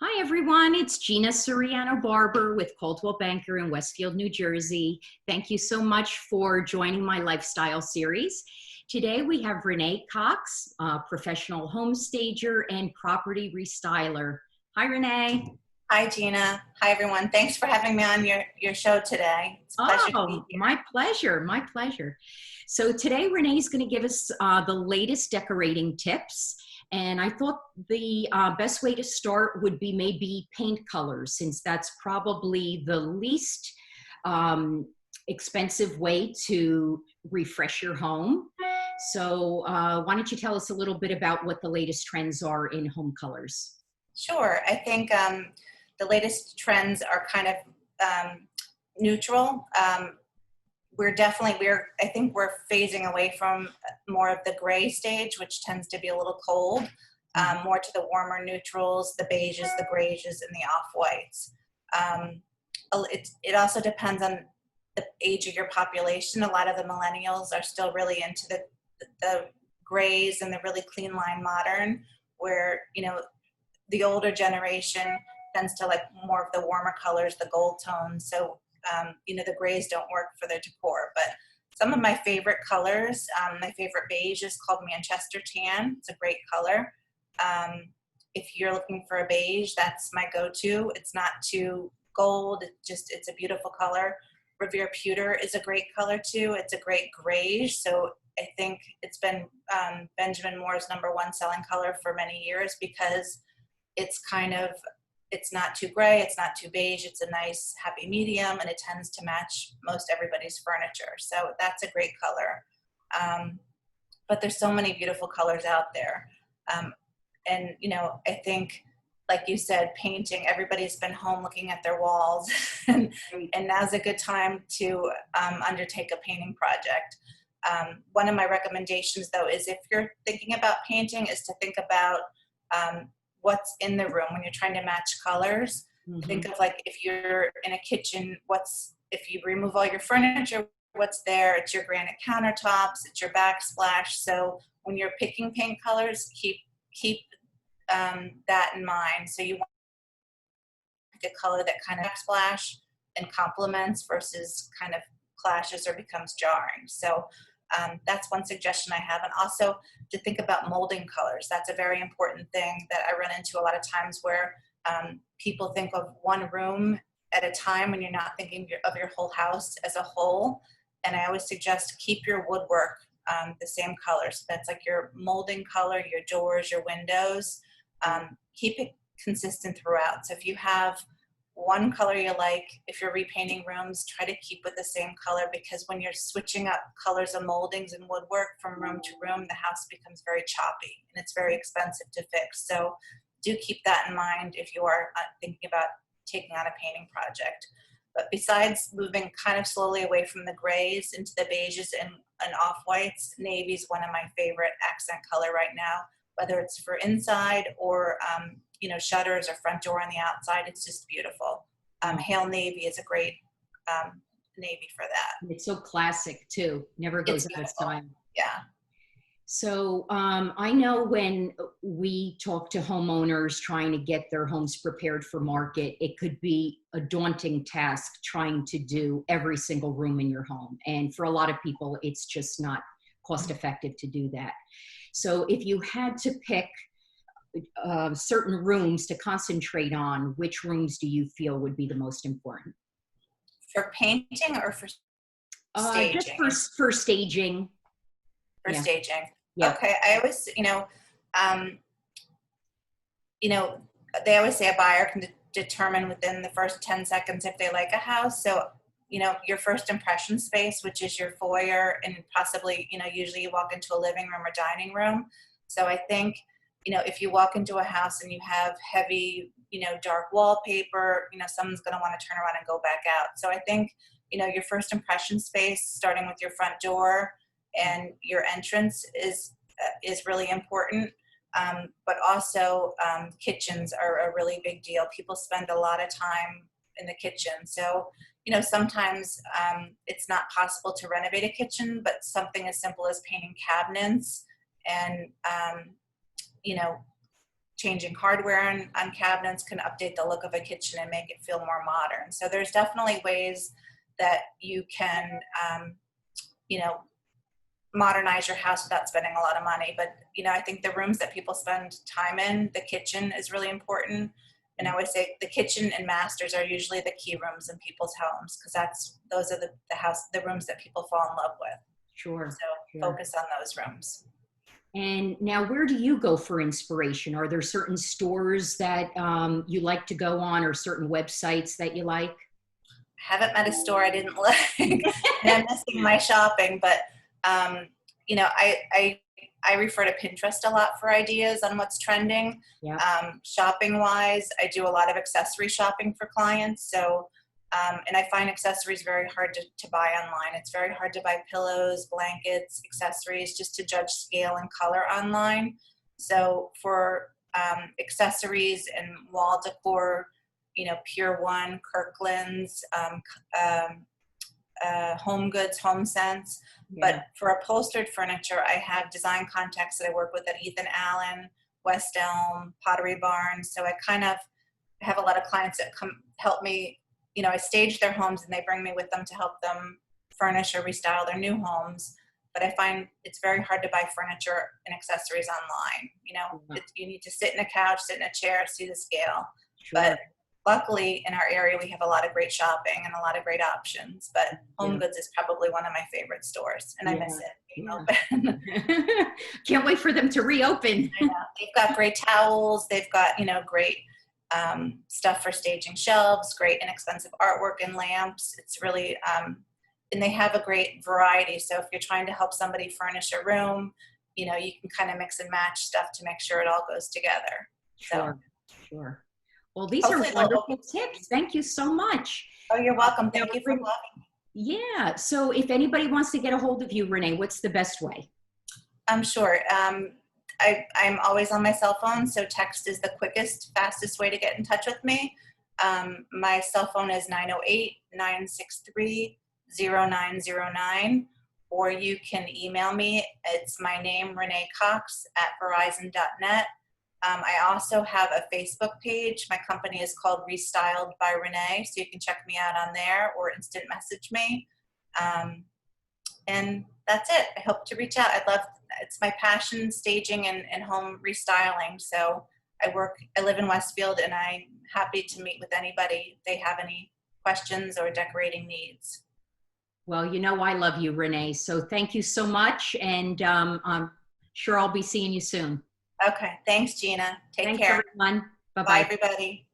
Hi, everyone. It's Gina Suriano-Barber with Coldwell Banker in Westfield, New Jersey. Thank you so much for joining my lifestyle series. Today, we have Renee Cox, a professional home stager and property restyler. Hi, Renee. Hi, Gina. Hi, everyone. Thanks for having me on your show today. It's a pleasure to be Oh, here. my pleasure. My pleasure. So today, Renee is going to give us the latest decorating tips. And I thought the best way to start would be maybe paint colors, since that's probably the least expensive way to refresh your home. So why don't you tell us a little bit about what the latest trends are in home colors? Sure. I think the latest trends are kind of neutral. I think we're phasing away from more of the gray stage, which tends to be a little cold, more to the warmer neutrals, the beiges, the grays, and the off-whites. It also depends on the age of your population. A lot of the millennials are still really into the grays and the really clean line modern, where, the older generation tends to like more of the warmer colors, the gold tones. So the grays don't work for their decor. But some of my favorite colors, my favorite beige is called Manchester Tan. It's a great color. If you're looking for a beige, that's my go-to. It's not too gold. It's a beautiful color. Revere Pewter is a great color too. It's a great grayish. So I think it's been Benjamin Moore's #1 selling color for many years because it's not too gray, it's not too beige, it's a nice happy medium, and it tends to match most everybody's furniture. So that's a great color. But there's so many beautiful colors out there. And I think, like you said, painting, everybody's been home looking at their walls, and now's a good time to undertake a painting project. One of my recommendations, though, is if you're thinking about painting, is to think about what's in the room when you're trying to match colors. Mm-hmm. Think of, like, if you're in a kitchen, if you remove all your furniture, what's there? It's your granite countertops, it's your backsplash. So when you're picking paint colors, keep that in mind. So you want to pick a color that kind of backsplash and complements versus kind of clashes or becomes jarring. So that's one suggestion I have. And also to think about molding colors. That's a very important thing that I run into a lot of times, where people think of one room at a time when you're not thinking of your whole house as a whole. And I always suggest keep your woodwork the same color. So that's like your molding color, your doors, your windows. Keep it consistent throughout. So if you have one color you like, if you're repainting rooms, try to keep with the same color, because when you're switching up colors of moldings and woodwork from room to room, the house becomes very choppy and it's very expensive to fix. So do keep that in mind if you are thinking about taking on a painting project. But besides moving kind of slowly away from the grays into the beiges and off-whites, navy is one of my favorite accent color right now, whether it's for inside or shutters or front door on the outside. It's just beautiful. Hail navy is a great navy for that. It's so classic too. Never goes out of style. Yeah. So I know when we talk to homeowners trying to get their homes prepared for market, it could be a daunting task trying to do every single room in your home. And for a lot of people, it's just not cost effective to do that. So if you had to pick certain rooms to concentrate on, which rooms do you feel would be the most important? For painting or for staging? Just for staging. For staging. Yeah. Okay. I always, they always say a buyer can determine within the first 10 seconds if they like a house. So, your first impression space, which is your foyer, and possibly, usually you walk into a living room or dining room. So I think, if you walk into a house and you have heavy, dark wallpaper, someone's going to want to turn around and go back out. So I think, your first impression space, starting with your front door and your entrance, is really important. But also kitchens are a really big deal. People spend a lot of time in the kitchen. So, sometimes it's not possible to renovate a kitchen, but something as simple as painting cabinets and, changing hardware on cabinets can update the look of a kitchen and make it feel more modern. So there's definitely ways that you can, you know, modernize your house without spending a lot of money. But, you know, I think the rooms that people spend time in, the kitchen is really important. And I always say the kitchen and masters are usually the key rooms in people's homes, because those are the rooms that people fall in love with. Sure. So Sure. focus on those rooms. And now, where do you go for inspiration? Are there certain stores that you like to go on, or certain websites that you like? Haven't met a store I didn't like. And I'm missing my shopping, but you know, I refer to Pinterest a lot for ideas on what's trending. Yeah. Shopping wise, I do a lot of accessory shopping for clients. So, and I find accessories very hard to buy online. It's very hard to buy pillows, blankets, accessories, just to judge scale and color online. So for accessories and wall decor, you know, Pure One, Kirkland's, Home Goods, Home Sense. Yeah. But for upholstered furniture, I have design contacts that I work with at Ethan Allen, West Elm, Pottery Barn. So I kind of have a lot of clients that come help me. You know, I stage their homes and they bring me with them to help them furnish or restyle their new homes. But I find it's very hard to buy furniture and accessories online. You know, you need to sit in a couch, sit in a chair, see the scale. Sure. But luckily in our area, we have a lot of great shopping and a lot of great options, but Home Goods is probably one of my favorite stores, and I miss it being open. Can't wait for them to reopen. I know. They've got great towels. They've got, you know, great stuff for staging shelves, great inexpensive artwork and lamps. It's really, and they have a great variety. So if you're trying to help somebody furnish a room, you know, you can kind of mix and match stuff to make sure it all goes together. Sure, so, sure. Well, these are wonderful tips. Thank you so much. Oh, you're welcome. Thank you for having me. Yeah. So if anybody wants to get a hold of you, Renee, what's the best way? I'm sure. I'm always on my cell phone, so text is the quickest, fastest way to get in touch with me. My cell phone is 908-963-0909, or you can email me. It's my name, Renee Cox, at verizon.net. I also have a Facebook page. My company is called Restyled by Renee, so you can check me out on there or instant message me. And that's it. I hope to reach out. It's my passion, staging and home restyling. So I live in Westfield, and I'm happy to meet with anybody if they have any questions or decorating needs. Well, you know I love you, Renee. So thank you so much, and I'm sure I'll be seeing you soon. Okay. Thanks, Gina. Take care. Thanks, everyone. Bye-bye. Bye, everybody.